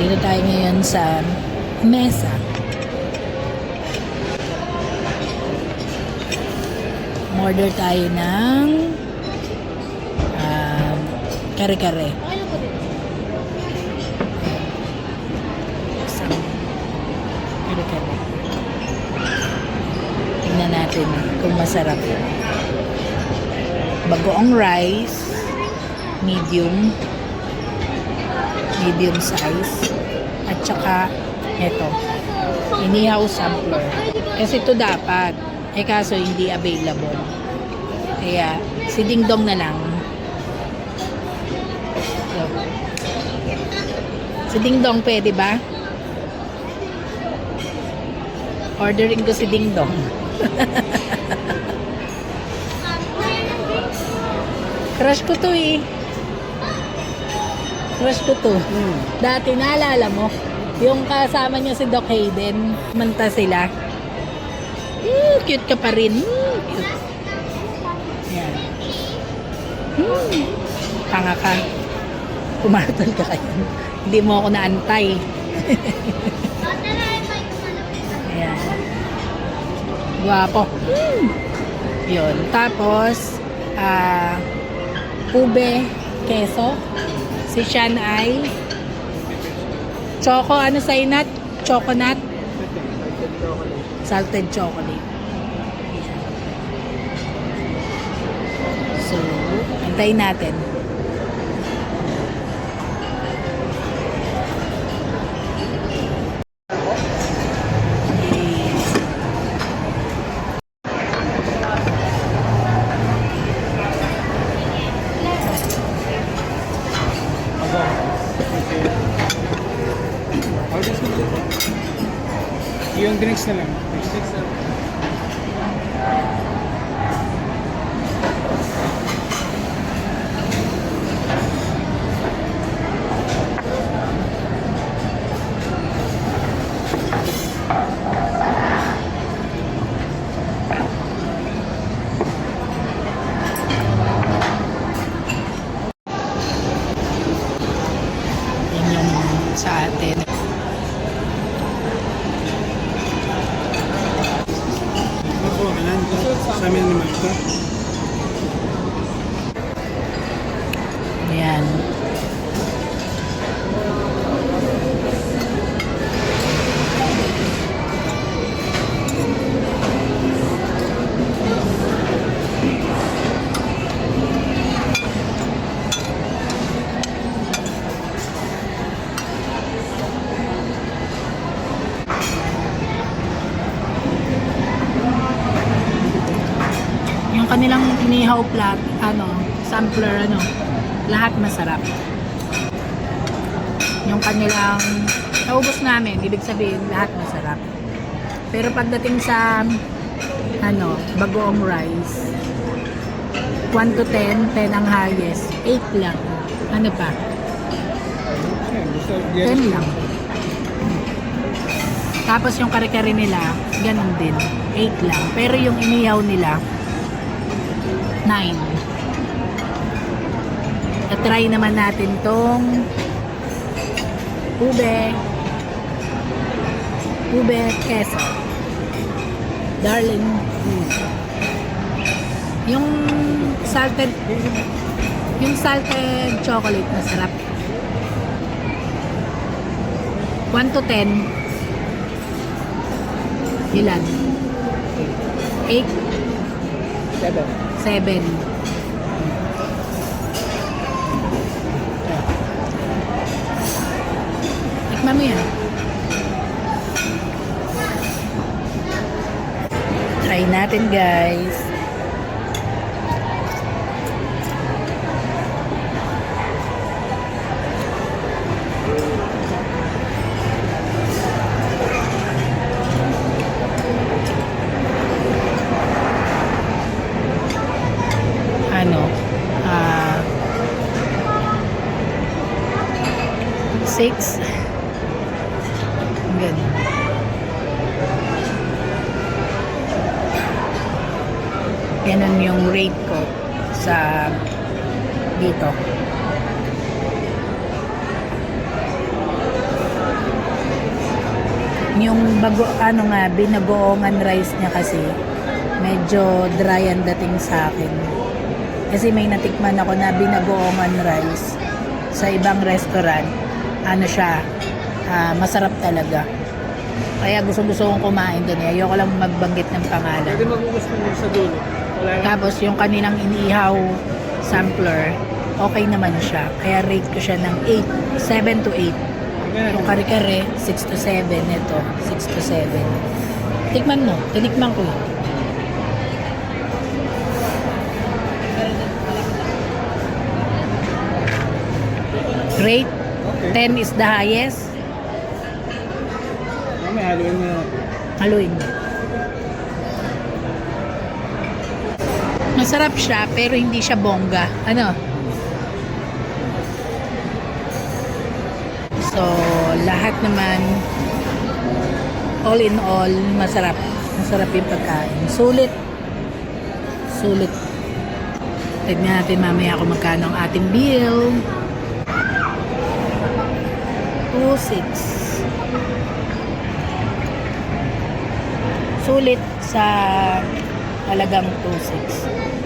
Dito tayo ngayon sa mesa. Order tayo ng kare-kare. Kare-kare. Tingnan natin kung masarap. Bagoong rice, medium size, at saka ito, inihaw sampler. Kasi ito dapat, kaso hindi available. Kaya si Ding Dong na lang. So, si Ding Dong pwede ba? Ordering ko si Ding Dong. Crush ko to eh. Crush ko to. Dati naalala mo, yung kasama niya si Doc Hayden, manta sila. Cute ka pa rin. Cute. Yan. Tanga ka. Pumatol ka kayo. Hindi mo ako naantay. Ayan. Guwapo. Yun. Tapos, ube, keso. Si Sean ay choco, ano sa inat? Choconut? Salted chocolate. So, antayin natin. Yung drinks na lang. Drinks na lang. Yan yung sa atin. Sa amin naman ito. Ayan. Yung kanilang inihaw plat, sampler, lahat masarap. Yung kanilang naubos namin, ibig sabihin lahat masarap. Pero pagdating sa bagoong rice, 1 to 10, 10 ang highest, 8 lang. Ano pa? 10 lang. Tapos yung kare-kare nila, ganun din, 8 lang. Pero yung inihaw nila, 9. Try naman natin tong ube queso. Darling. Yung salted chocolate, masarap. 1 to 10. Ilan? 8? 7. Tikman mo yan. Try natin, guys. Six. Good. Ganun yung rate ko sa dito. Yung bago, ano nga, binagoongan rice niya kasi medyo dry ang dating sa akin. Kasi may natikman ako na binagoongan rice sa ibang restaurant. Ano siya, masarap talaga. Kaya gusto kong kumain doon. Ayoko lang magbanggit ng pangalan. Pwede magugas mo sa dulo. Wala lang. Tapos yung kanilang inihaw sampler, okay naman siya. Kaya rate ko siya ng 8, 7 to 8. Yung kare-kare, 6 to 7. Ito, 6 to 7. Tikman mo. Tinikman ko yun. Rate, 10 is the highest. May haluin mo na. Haluin mo. Masarap siya, pero hindi siya bongga. Ano? So, lahat naman, all in all, masarap. Masarap yung pagkain. Sulit. Sulit. Tignan natin mamaya kung magkano ang ating bill. 2.6. Sulit sa halagang 2.6.